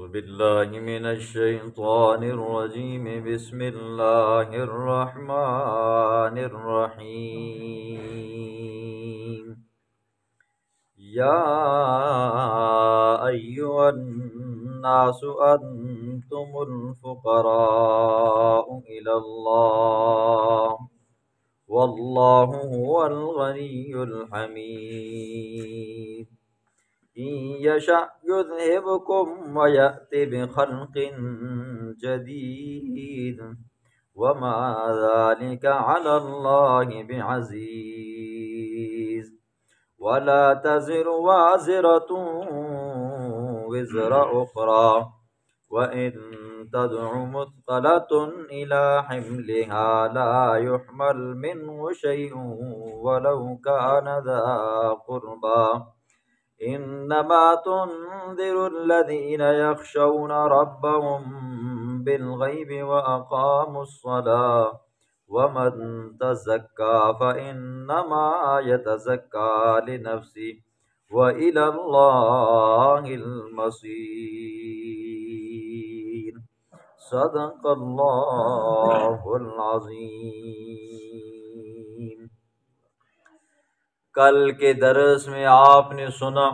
بالله من الشيطان الرجيم. بسم الله الرحمن الرحيم. يا أيها الناس أنتم الفقراء إلى الله والله هو الغني الحميد. إن يشأ يذهبكم ويأتي بخلق جديد وما ذلك على الله بعزيز. ولا تزر وازرة وزر أخرى وإن تدع مثقلة إلى حملها لا يحمل منه شيء ولو كان ذا قربى. إنما تنذر الذين يخشون ربهم بالغيب وأقاموا الصلاة ومن تزكى فإنما يتزكى لنفسه وإلى الله المصير. صدق الله العظيم. کل کے درس میں آپ نے سنا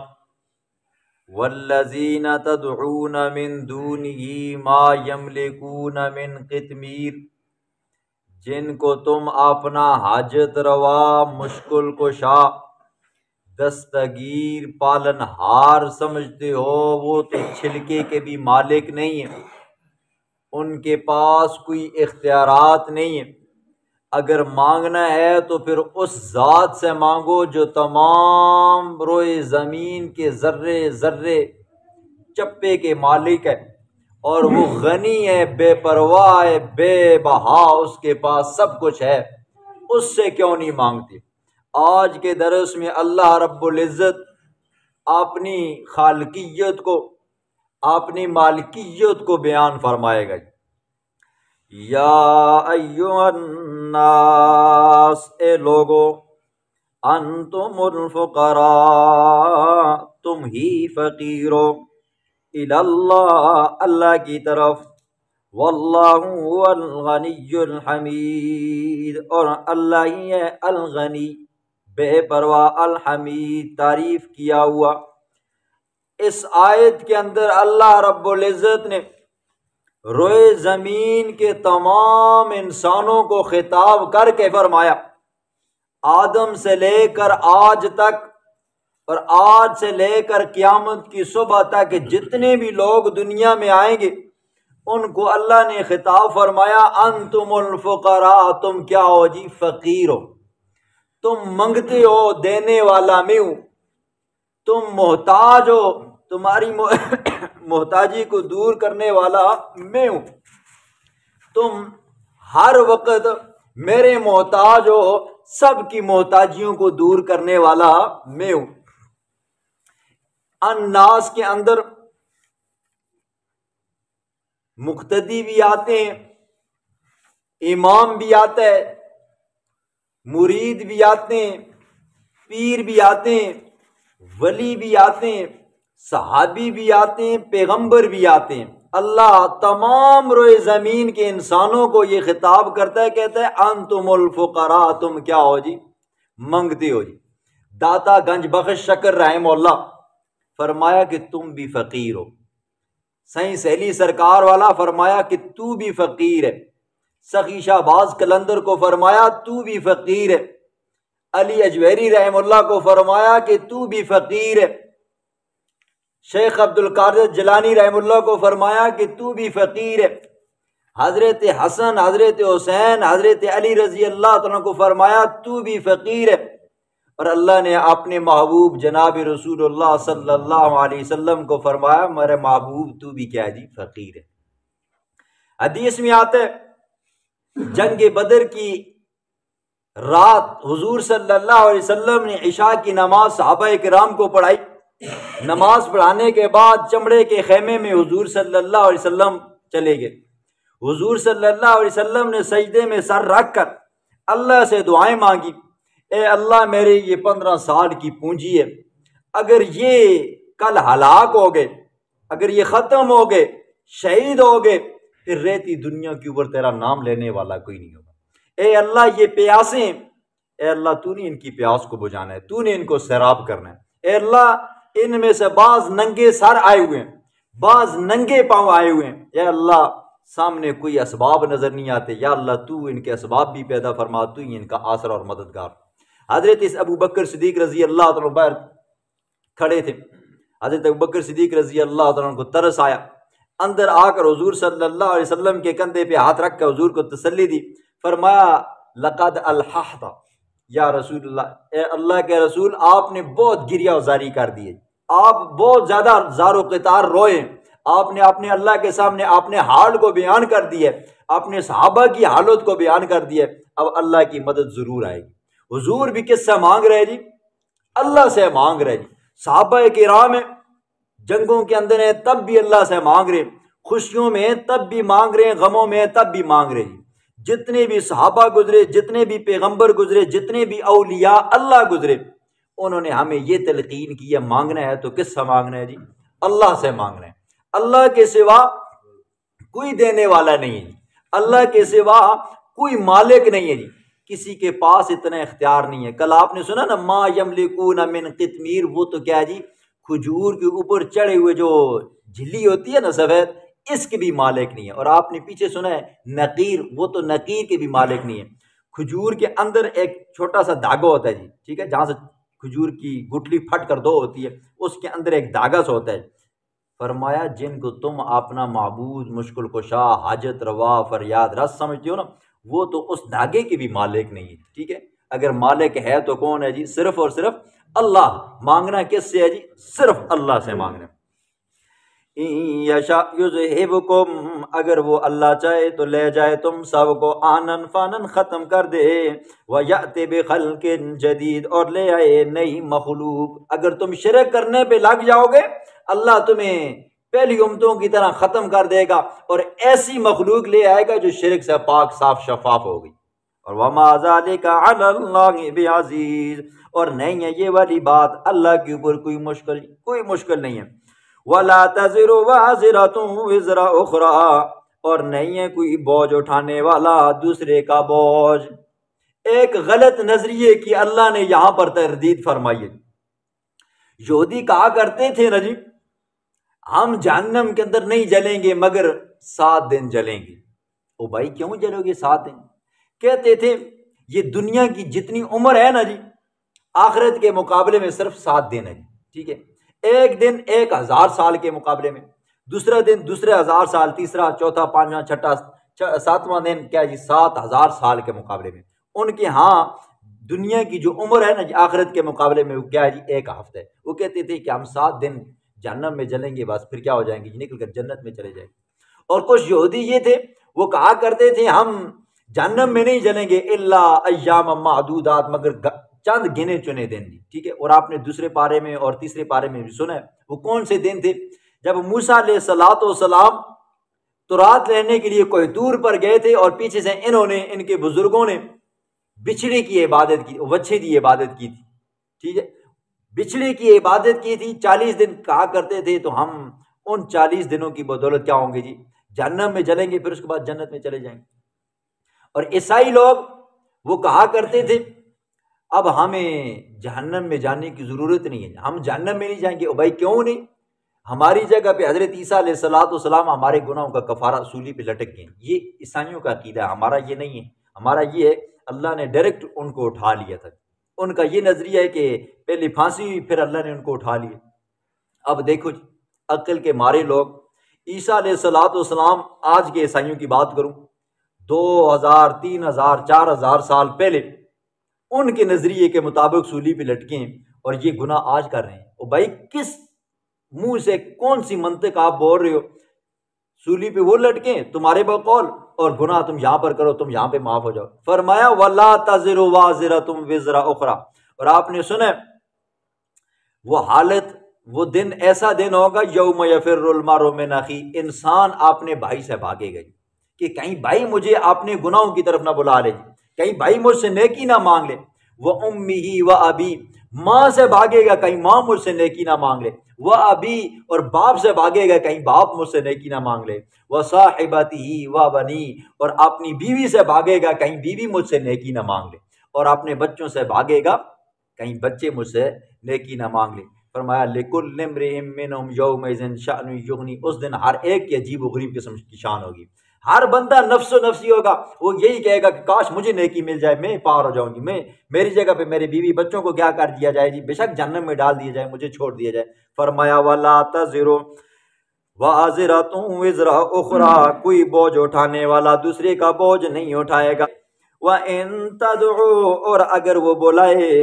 والذین تدعون من دونہ ما یملکون من قطمیر، جن کو تم اپنا حاجت روا، مشکل کشا، دستگیر، پالن ہار سمجھتے ہو، وہ تو چھلکے کے بھی مالک نہیں ہیں، ان کے پاس کوئی اختیارات نہیں ہیں۔ اگر مانگنا ہے تو پھر اس ذات سے مانگو جو تمام روئے زمین کے ذرے ذرے چپے کے مالک ہے، اور وہ غنی ہے، بے پرواہ ہے، بے بہا، اس کے پاس سب کچھ ہے، اس سے کیوں نہیں مانگتے؟ آج کے درس میں اللہ رب العزت اپنی خالقیت کو، اپنی مالکیت کو بیان فرمائے گا۔ یا ایھا الناس، اے لوگو، انتم الفقراء، تم ہی فقیر ہو، الی اللہ، اللہ کی طرف، واللہ هو الغنی الحمید، اور اللہ ہی ہے الغنی، بے پرواہ، الحمید، تعریف کیا ہوا۔ اس آیت کے اندر اللہ رب العزت نے روئے زمین کے تمام انسانوں کو خطاب کر کے فرمایا، آدم سے لے کر آج تک، اور آج سے لے کر قیامت کی صبح تک جتنے بھی لوگ دنیا میں آئیں گے، ان کو اللہ نے خطاب فرمایا انتم الفقراء، تم کیا ہو جی؟ فقیر ہو، تم منگتے ہو، دینے والا میں ہوں، تم محتاج ہو، تمہاری محتاجی کو دور کرنے والا میں ہوں، تم ہر وقت میرے محتاج ہو، سب کی محتاجیوں کو دور کرنے والا میں ہوں۔ الناس کے اندر مقتدی بھی آتے ہیں، امام بھی آتا ہے، مرید بھی آتے ہیں، پیر بھی آتے ہیں، ولی بھی آتے ہیں، صحابی بھی آتے ہیں، پیغمبر بھی آتے ہیں۔ اللہ تمام روئے زمین کے انسانوں کو یہ خطاب کرتا ہے، کہتا ہے انتم الفقراء، تم کیا ہو جی؟ منگتے ہو جی۔ داتا گنج بخش شکر رحمہ اللہ فرمایا کہ تم بھی فقیر ہو۔ سائیں سہیلی سرکار والا فرمایا کہ تو بھی فقیر ہے۔ سخی شہباز قلندر کو فرمایا تو بھی فقیر ہے۔ علی اجویری رحمہ اللہ کو فرمایا کہ تو بھی فقیر ہے۔ شیخ عبد القادر جیلانی رحمہ اللہ کو فرمایا کہ تو بھی فقیر ہے۔ حضرت حسن، حضرت حسین، حضرت علی رضی اللہ عنہ کو فرمایا تو بھی فقیر ہے۔ اور اللہ نے اپنے محبوب جناب رسول اللہ صلی اللہ علیہ وسلم کو فرمایا میرے محبوب تو بھی کیا جی؟ فقیر ہے۔ حدیث میں آتا ہے جنگ بدر کی رات حضور صلی اللہ علیہ وسلم نے عشاء کی نماز صحابہ کرام کو پڑھائی۔ نماز پڑھانے کے بعد چمڑے کے خیمے میں حضور صلی اللہ علیہ وسلم چلے گئے۔ حضور صلی اللہ علیہ وسلم نے سجدے میں سر رکھ کر اللہ سے دعائیں مانگی، اے اللہ میرے یہ 15 سال کی پونجی ہے، اگر یہ کل ہلاک ہو گئے اگر یہ ختم ہو گئے، شہید ہو گئے، پھر رہتی دنیا کے اوپر تیرا نام لینے والا کوئی نہیں ہوگا۔ اے اللہ یہ پیاسیں، اے اللہ تو نے ان کی پیاس کو بجھانا ہے، تو نے ان کو سیراب کرنا ہے۔ اے اللہ ان میں سے بعض ننگے سر آئے ہوئے ہیں، بعض ننگے پاؤں آئے ہوئے ہیں، اے اللہ سامنے کوئی اسباب نظر نہیں آتے، یا اللہ تو ان کے اسباب بھی پیدا فرما، تو ہی ان کا آسرا اور مددگار۔ حضرت ابو بکر صدیق رضی اللہ تعالیٰ باہر کھڑے تھے، حضرت ابو بکر صدیق رضی اللہ تعالیٰ کو ترس آیا، اندر آ کر حضور صلی اللہ علیہ وسلم کے کندھے پہ ہاتھ رکھ کر حضور کو تسلی دی، فرمایا لقد الححت یا رسول اللہ، اے اللہ کے رسول آپ نے بہت گریہ وزاری کر دی ہے، آپ بہت زیادہ زار و قطار روئے، آپ نے اپنے اللہ کے سامنے اپنے حال کو بیان کر دیا، اپنے صحابہ کی حالت کو بیان کر دیا، اب اللہ کی مدد ضرور آئے گی۔ حضور بھی کس سے مانگ رہے جی؟ اللہ سے مانگ رہے جی۔ صحابہ کرام جنگوں کے اندر ہیں تب بھی اللہ سے مانگ رہے، خوشیوں میں تب بھی مانگ رہے، غموں میں تب بھی مانگ رہے۔ جتنے بھی صحابہ گزرے، جتنے بھی پیغمبر گزرے، جتنے بھی اولیاء اللہ گزرے، انہوں نے ہمیں یہ تلقین کی ہے مانگنا ہے تو کس سے مانگنا ہے جی؟ اللہ سے مانگنا ہے۔ اللہ کے سوا کوئی دینے والا نہیں ہے جی، اللہ کے سوا کوئی مالک نہیں ہے جی، کسی کے پاس اتنا اختیار نہیں ہے۔ کل آپ نے سنا نا ما یملکون من قطمیر، وہ تو کیا جی کھجور کے اوپر چڑھے ہوئے جو جھلی ہوتی ہے نا سفید، اس کے بھی مالک نہیں ہے۔ اور آپ نے پیچھے سنا ہے نقیر، وہ تو نقیر کے بھی مالک نہیں ہے۔ کھجور کے اندر ایک چھوٹا سا دھاگا ہوتا ہے جی، ٹھیک ہے، جہاں سے کھجور کی گٹھلی پھٹ کر دو ہوتی ہے، اس کے اندر ایک دھاگا سا ہوتا ہے۔ فرمایا جن کو تم اپنا معبود، مشکل کشا، حاجت روا، فریاد رس سمجھتے ہو نا، وہ تو اس دھاگے کے بھی مالک نہیں ہے، ٹھیک ہے۔ اگر مالک ہے تو کون ہے جی؟ صرف اور صرف اللہ۔ مانگنا کس سے ہے جی؟ صرف اللہ سے مانگنا۔ یشاء یذہبکم، اگر وہ اللہ چاہے تو لے جائے تم سب کو آنن فانن، ختم کر دے، ویأتی بخلق جدید، اور لے آئے نئی مخلوق۔ اگر تم شرک کرنے پہ لگ جاؤ گے اللہ تمہیں پہلی امتوں کی طرح ختم کر دے گا اور ایسی مخلوق لے آئے گا جو شرک سے پاک صاف شفاف ہوگی۔ اور وما ذلک علی اللہ بعزیز، اور نہیں ہے یہ والی بات اللہ کے اوپر کوئی مشکل نہیں ہے۔ ولا تزر وازرۃ وزر اخری، اور نہیں ہے کوئی بوجھ اٹھانے والا دوسرے کا بوجھ۔ ایک غلط نظریے کی اللہ نے یہاں پر تردید فرمائی ہے۔ یہودی کہا کرتے تھے نا جی ہم جہنم کے اندر نہیں جلیں گے مگر 7 دن جلیں گے۔ او بھائی کیوں جلو گے 7 دن؟ کہتے تھے یہ دنیا کی جتنی عمر ہے نا جی آخرت کے مقابلے میں صرف 7 دن ہے جی، ٹھیک ہے۔ ایک دن 1000 سال کے مقابلے میں، دوسرا دن دوسرے 1000 سال، تیسرا، چوتھا، پانچواں، چھٹا، 7واں دن کیا جی 7000 سال کے مقابلے میں۔ ان کے ہاں دنیا کی جو عمر ہے نا جی آخرت کے مقابلے میں وہ کیا ہے جی 1 ہفتہ ہے۔ وہ کہتے تھے کہ ہم 7 دن جہنم میں جلیں گے، بس پھر کیا ہو جائیں گے جی نکل کر جنت میں چلے جائیں گے۔ اور کچھ یہودی یہ تھے وہ کہا کرتے تھے ہم جہنم میں نہیں جلیں گے الا ایام معدودات، مگر چند گنے چنے دن جی، ٹھیک ہے۔ اور آپ نے دوسرے پارے میں اور تیسرے پارے میں بھی سنا ہے وہ کون سے دن تھے؟ جب موسیٰ علیہ السلام تورات لینے کے لیے کوہ طور پر گئے تھے اور پیچھے سے انہوں نے، ان کے بزرگوں نے بچھڑے کی عبادت کی، بچھے کی عبادت کی تھی، ٹھیک ہے، بچھڑے کی عبادت کی تھی۔ 40 دن کہا کرتے تھے تو ہم ان 40 دنوں کی بدولت کیا ہوں گے جی جہنم میں جلیں گے، پھر اس کے بعد جنت میں چلے جائیں گے۔ اور عیسائی لوگ وہ کہا کرتے تھے اب ہمیں جہنم میں جانے کی ضرورت نہیں ہے، ہم جہنم میں نہیں جائیں گے۔ او بھائی کیوں نہیں؟ ہماری جگہ پہ حضرت عیسیٰ علیہ السلام ہمارے گناہوں کا کفارہ سولی پہ لٹک گئے۔ یہ عیسائیوں کا عقیدہ ہے، ہمارا یہ نہیں ہے۔ ہمارا یہ ہے اللہ نے ڈائریکٹ ان کو اٹھا لیا تھا۔ ان کا یہ نظریہ ہے کہ پہلی پھانسی ہوئی پھر اللہ نے ان کو اٹھا لیا۔ اب دیکھو جی عقل کے مارے لوگ، عیسیٰ علیہ السلام آج کے عیسائیوں کی بات کروں 2000 3000 4000 سال پہلے ان کے نظریے کے مطابق سولی پہ لٹکے ہیں اور یہ گناہ آج کر رہے ہیں۔ اور بھائی کس منہ سے کون سی منطق آپ بول رہے ہو؟ سولی پہ وہ لٹکیں تمہارے بقول اور گناہ تم یہاں پر کرو، تم یہاں پہ معاف ہو جاؤ۔ فرمایا وَلَا تَزِرُ وَازِرَةٌ وِزْرَ أُخْرَى، اور آپ نے سنا وہ حالت، وہ دن ایسا دن ہوگا یوم یفر المرء من اخیہ، انسان اپنے بھائی سے بھاگے گا کہ کہیں بھائی مجھے اپنے گناہوں کی طرف نہ بلا لے، کہیں بھائی مجھ سے نیکی نہ مانگ لے، وَأُمِّهِ وَأَبِيهِ، ماں سے بھاگے گا کہیں ماں مجھ سے نیکی نہ مانگ لے، وہ ابھی اور باپ سے بھاگے گا کہیں باپ مجھ سے نیکی نہ مانگ لے، وہ صاحبتی و بنی، اور اپنی بیوی سے بھاگے گا کہیں بیوی مجھ سے نیکی نہ مانگ لے، اور اپنے بچوں سے بھاگے گا کہیں بچے مجھ سے نیکی نہ مانگ لے۔ فرمایا لِكُلِّ امْرِئٍ مِّنْهُمْ يَوْمَئِذٍ شَأْنٌ يُغْنِي، اس دن ہر ایک کی عجیب و غریب قسم کی شان ہوگی، ہر بندہ نفس و نفسی ہوگا، وہ یہی کہے گا کہ کاش مجھے نیکی مل جائے، میں پار ہو جاؤں گی، میں میری جگہ پہ میری بیوی بچوں کو کیا کر دیا جائے جی، بے شک جہنم میں ڈال دیا جائے، مجھے چھوڑ دیا جائے۔ فرمایا وَلَا تَزِرُ وَازِرَةٌ وِزْرَ أُخْرَىٰ، کوئی بوجھ اٹھانے والا دوسرے کا بوجھ نہیں اٹھائے گا۔ وَإِن تَدْعُوا، اور اگر وہ بلائے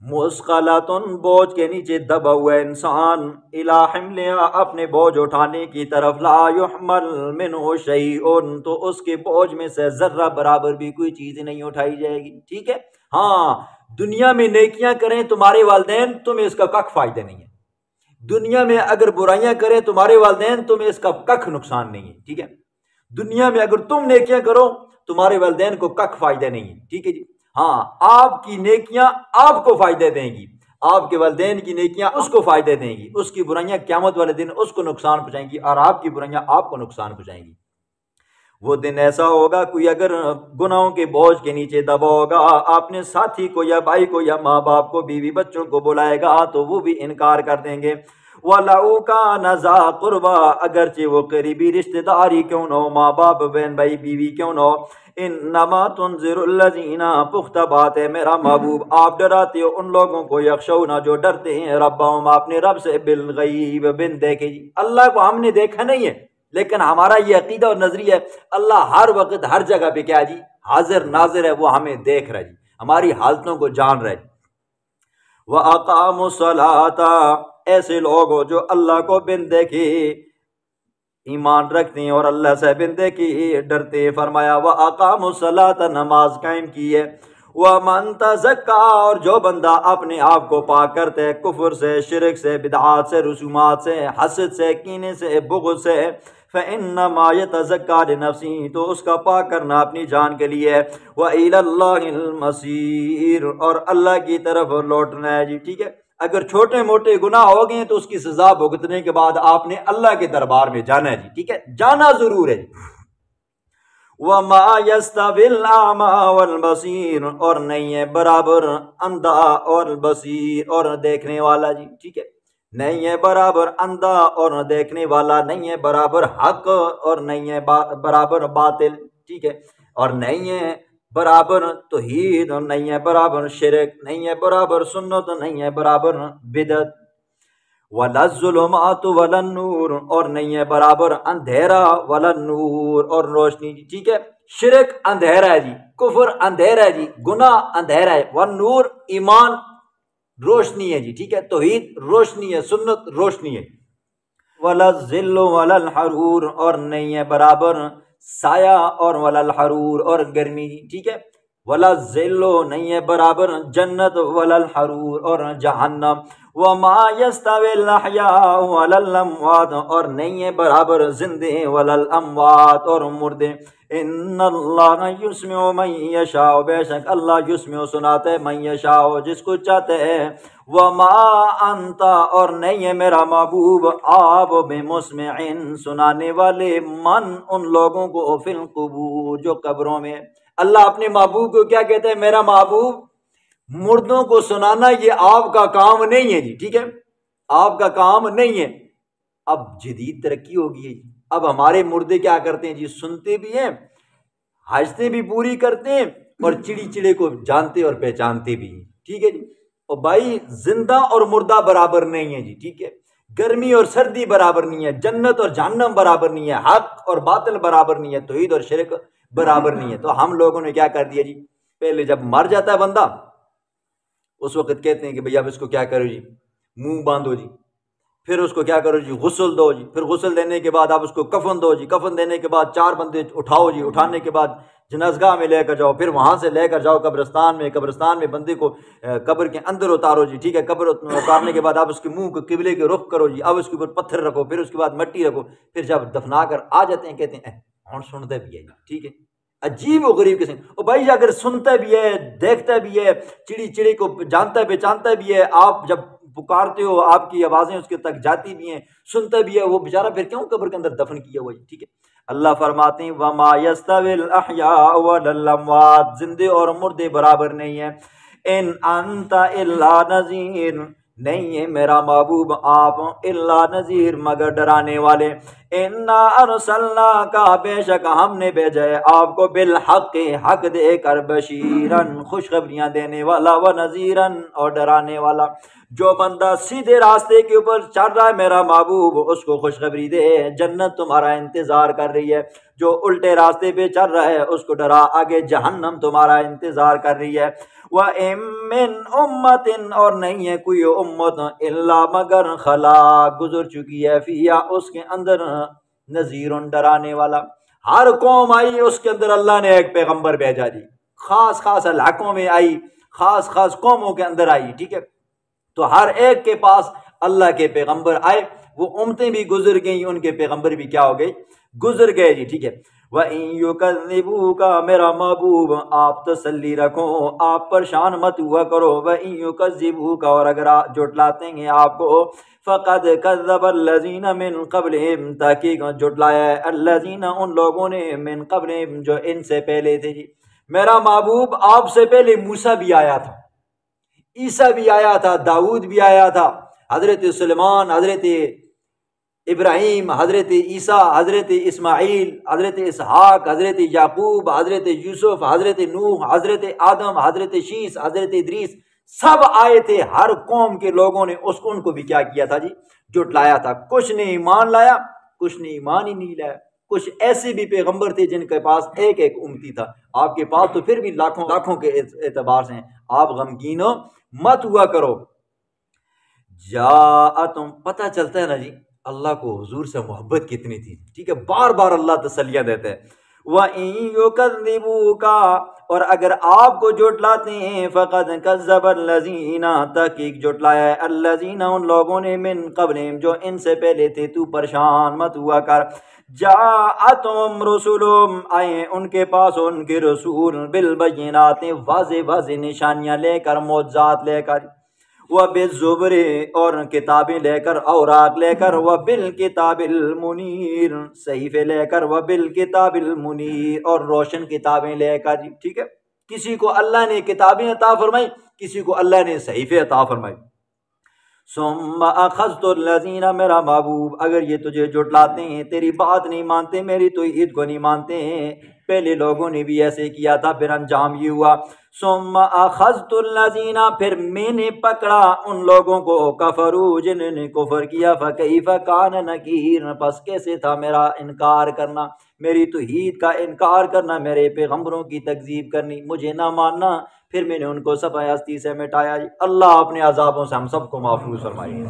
مُثْقَلَةٌ، بوجھ کے نیچے دبا ہوا انسان، اِلیٰ حِمْلِہَا، اپنے بوجھ اٹھانے کی طرف، لا يُحْمَلْ مِنْهُ شَيْءٌ، تو اس کے بوجھ میں سے ذرہ برابر بھی کوئی چیز نہیں اٹھائی جائے گی، ٹھیک ہے۔ ہاں دنیا میں نیکیاں کریں تمہارے والدین، تمہیں اس کا کک فائدہ نہیں ہے، دنیا میں اگر برائیاں کریں تمہارے والدین، تمہیں اس کا کک نقصان نہیں ہے، ٹھیک ہے۔ دنیا میں اگر تم نیکیاں کرو تمہارے والدین کو کک فائدہ نہیں ہے، ٹھیک ہے جی۔ ہاں آپ کی نیکیاں آپ کو فائدے دیں گی، آپ کے والدین کی نیکیاں اس کو فائدے دیں گی، اس کی برائیاں قیامت والے دن اس کو نقصان پہنچائیں گی، اور آپ کی برائیاں آپ کو نقصان پہنچائیں گی۔ وہ دن ایسا ہوگا، کوئی اگر گناہوں کے بوجھ کے نیچے دبا ہوگا، اپنے ساتھی کو یا بھائی کو یا ماں باپ کو بیوی بچوں کو بلائے گا تو وہ بھی انکار کر دیں گے۔ وَلَوْ كَانَ ذَا قُرْبَىٰ، اگرچہ وہ قریبی رشتہ داری کیوں نہ ہو، ماں باپ بہن بھائی بیوی کیوں نہ ہو۔ انما تنذر الذین، پختہ بات ہے میرا محبوب آپ ڈراتے ہو ان لوگوں کو، یخشون جو ڈرتے ہیں، ربہم اپنے رب سے، بالغیب بن دیکھے جی، اللہ کو ہم نے دیکھا نہیں ہے لیکن ہمارا یہ عقیدہ اور نظریہ ہے اللہ ہر وقت ہر جگہ پہ کیا جی حاضر ناظر ہے، وہ ہمیں دیکھ رہا ہے جی، ہماری حالتوں کو جان رہا ہے جی۔ وَأَقَامُوا الصَّلَاةَ، ایسے لوگ ہو جو اللہ کو بن دیکھے ایمان رکھتے ہیں اور اللہ سے بن دیکھے ڈرتے، فرمایا وَأَقَامُوا الصَّلَاةَ، نماز قائم کی ہے۔ وَمَن تَزَكَّىٰ، اور جو بندہ اپنے آپ کو پاک کرتا ہے کفر سے، شرک سے، بدعات سے، رسومات سے، حسد سے، کینے سے، بغض سے، فَإِنَّمَا يَتَزَكَّىٰ لِنَفْسِهِ، تو اس کا پاک کرنا اپنی جان کے لیے ہے۔ وَإِلَى اللَّهِ الْمَصِيرُ، اور اللہ کی طرف لوٹنا ہے جی، ٹھیک ہے۔ اگر چھوٹے موٹے گناہ ہو گئے تو اس کی سزا بھگتنے کے بعد آپ نے اللہ کے دربار میں جانا ہے جی، ٹھیک ہے، جانا ضرور ہے۔ وَمَا يَسْتَوِي الْأَعْمَىٰ وَالْبَصِيرُ، اور نہیں ہے برابر اندھا اور بصیر اور دیکھنے والا جی، ٹھیک ہے، نہیں ہے برابر اندھا اور دیکھنے والا، نہیں ہے برابر حق اور نہیں ہے برابر باطل، ٹھیک ہے، اور نہیں ہے برابر توحید اور نہیں ہے برابر شرک، نہیں ہے برابر سنت نہیں ہے برابر بدعت۔ وَلَا الظُّلُمَاتُ وَلَا النُّورُ، اور نہیں ہے برابر اندھیرا، وَلَا النُّور، اور روشنی جی، ٹھیک ہے۔ شرک اندھیرا ہے جی، کفر اندھیرا ہے جی، گناہ اندھیرا ہے، والنور ایمان روشنی ہے جی، ٹھیک ہے، توحید روشنی ہے، سنت روشنی ہے۔ وَلَا الظِّلُّ وَلَا الْحَرُورُ، اور نہیں ہے برابر سایہ اور وَلَا الْحَرُورُ، اور گرمی جی، ٹھیک ہے۔ وَلَا الظِّلُّ، نہیں ہے برابر جنت، وَلَا الْحَرُورُ، اور جہنم۔ وَمَا يَسْتَوِي الْأَحْيَاءُ وَلَا الْأَمْوَاتُ، اور نہیں ہے برابر زندے، وَلَا الْأَمْوَاتُ، اور مردے۔ ان اللہ یسمع من یشاء، بے شک اللہ یسمع سناتے ہے، من یشاء جس کو چاہتے ہیں۔ وما انت، اور نہیں ہے میرا محبوب آپ بمسمع سنانے والے، من ان لوگوں کو، فی القبور جو قبروں میں۔ اللہ اپنے محبوب کو کیا کہتے ہیں؟ میرا محبوب مردوں کو سنانا یہ آپ کا کام نہیں ہے جی، ٹھیک ہے، آپ کا کام نہیں ہے۔ اب جدید ترقی ہوگی ہے جی، اب ہمارے مردے کیا کرتے ہیں جی، سنتے بھی ہیں، حاجتیں بھی پوری کرتے ہیں، اور چڑی چڑے کو جانتے اور پہچانتے بھی ہیں، ٹھیک ہے جی۔ اور بھائی زندہ اور مردہ برابر نہیں ہے جی، ٹھیک ہے، گرمی اور سردی برابر نہیں ہے، جنت اور جہنم برابر نہیں ہے، حق اور باطل برابر نہیں ہے، توحید اور شرک برابر نہیں ہے۔ تو ہم لوگوں نے کیا کر دیا جی، پہلے جب مر جاتا ہے بندہ اس وقت کہتے ہیں کہ بھئی اب اس کو کیا کرو جی، منہ باندھو جی، پھر اس کو کیا کرو جی، غسل دو جی، پھر غسل دینے کے بعد آپ اس کو کفن دو جی، کفن دینے کے بعد 4 بندے اٹھاؤ جی، اٹھانے کے بعد جنازگاہ میں لے کر جاؤ، پھر وہاں سے لے کر جاؤ قبرستان میں، قبرستان میں بندے کو قبر کے اندر اتارو جی، ٹھیک ہے، قبر اتارنے کے بعد آپ اس کے منہ کو قبلے کے رخ کرو جی، اب اس کے اوپر پتھر رکھو، پھر اس کے بعد مٹی رکھو، پھر جب دفنا کر آ جاتے ہیں کہتے ہیں ہن سنتے بھی ہے جی، ٹھیک ہے، عجیب و غریب قسم. اور بھائی اگر سنتا بھی ہے، دیکھتا بھی ہے، چڑی چڑی کو جانتا پہچانتا بھی ہے، آپ جب پکارتے ہو آپ کی آوازیں اس کے تک جاتی بھی ہیں، سنتا بھی ہے، وہ بیچارہ پھر کیوں قبر کے اندر دفن کیا ہوا ہے؟ ٹھیک ہے. اللہ فرماتے ہیں وما یستوی الاحیاء والاموات، زندے اور مردے برابر نہیں ہیں. ان انت الا نذیر، نہیں ہے میرا محبوب آپ الا نذیر مگر ڈرانے والے. انا ارسلناک، بے شک ہم نے بھیجا ہے آپ کو بالحق، حق دے کر، بشیرن خوشخبریاں دینے والا، و نذیرن اور ڈرانے والا. جو بندہ سیدھے راستے کے اوپر چل رہا ہے میرا محبوب اس کو خوشخبری دے، جنت تمہارا انتظار کر رہی ہے. جو الٹے راستے پہ چل رہا ہے اس کو ڈرا، آگے جہنم تمہارا انتظار کر رہی ہے. وَإِن مِّنْ أُمَّةٍ، اور نہیں ہے کوئی امت، الا مگر خلا گزر چکی ہے، فیہا اس کے اندر، نذیر ڈرانے والا. ہر قوم آئی اس کے اندر اللہ نے ایک پیغمبر بھیجا جی، خاص خاص علاقوں میں آئی، خاص خاص قوموں کے اندر آئی. ٹھیک ہے. تو ہر ایک کے پاس اللہ کے پیغمبر آئے، وہ امتیں بھی گزر گئیں، ان کے پیغمبر بھی کیا ہو گئے؟ گزر گئے جی. ٹھیک ہے. وَإِن يُكَذِّبُوكَ، میرا محبوب آپ تسلی رکھو، آپ پریشان مت ہوا کرو. وَإِن يُكَذِّبُوكَ، اور اگر جھٹلاتے ہیں آپ کو، فَقَدْ كَذَّبَ الَّذِينَ مِن قَبْلِهِمْ، تحقیق جھٹلایا ہے الذین ان لوگوں نے، من قبلہم جو ان سے پہلے تھے جی. میرا محبوب آپ سے پہلے موسیٰ بھی آیا تھا، عیسیٰ بھی آیا تھا، داؤد بھی آیا تھا، حضرت سلیمان، حضرت ابراہیم، حضرت عیسیٰ، حضرت اسماعیل، حضرت اسحاق، حضرت یعقوب، حضرت یوسف، حضرت نوح، حضرت آدم، حضرت شیس، حضرت ادریس، سب آئے تھے. ہر قوم کے لوگوں نے ان کو بھی کیا کیا تھا جی؟ جھٹلایا تھا. کچھ نے ایمان لایا، کچھ نے ایمان ہی نہیں لایا. کچھ ایسے بھی پیغمبر تھے جن کے پاس ایک ایک امتی تھا، آپ کے پاس تو پھر بھی لاکھوں لاکھوں کے اعتبار سے ہیں. آپ غمگین مت ہوا کرو. تم پتہ چلتا ہے نا جی اللہ کو حضور سے محبت کتنی تھی. ٹھیک ہے. بار بار اللہ تسلیاں دیتے ہیں. وَإِن يُكَذِّبُوكَ، اور اگر آپ کو جھٹلاتے ہیں، فَقَدْ كَذَّبَ الَّذِينَ، تحقیق جھٹلایا ہے الَّذِينَ ان لوگوں نے، من قبلہم جو ان سے پہلے تھے. تو پریشان مت ہوا کر. جاءتہم رسلہم، آئے ان کے پاس ان کے رسول، بالبینات، واضح واضح نشانیاں لے کر، معجزات لے کر، وبالزبر، اور کتابیں لے کر، اوراق لے کر، وبالکتاب المنیر، صحیفے لے کر، وبالکتاب المنیر، اور روشن کتابیں لے کر. ٹھیک ہے. کسی کو اللہ نے کتابیں عطا فرمائی، کسی کو اللہ نے صحیفے عطا فرمائی. ثم اخذت الذین، میرا محبوب اگر یہ تجھے جھٹلاتے ہیں، تیری بات نہیں مانتے، میری توحید کو نہیں مانتے ہیں، پہلے لوگوں نے بھی ایسے کیا تھا، پھر انجام یہ ہوا. ثم اخذت الذین، پھر میں نے پکڑا ان لوگوں کو، کفروا، جنہوں نے کفر کیا، فکیف کان نکیر، پس کیسے تھا میرا انکار کرنا، میری توحید کا انکار کرنا، میرے پیغمبروں کی تکذیب کرنی، مجھے نہ ماننا. پھر میں نے ان کو صفحہ ہستی سے مٹایا. اللہ اپنے عذابوں سے ہم سب کو محفوظ فرمائے.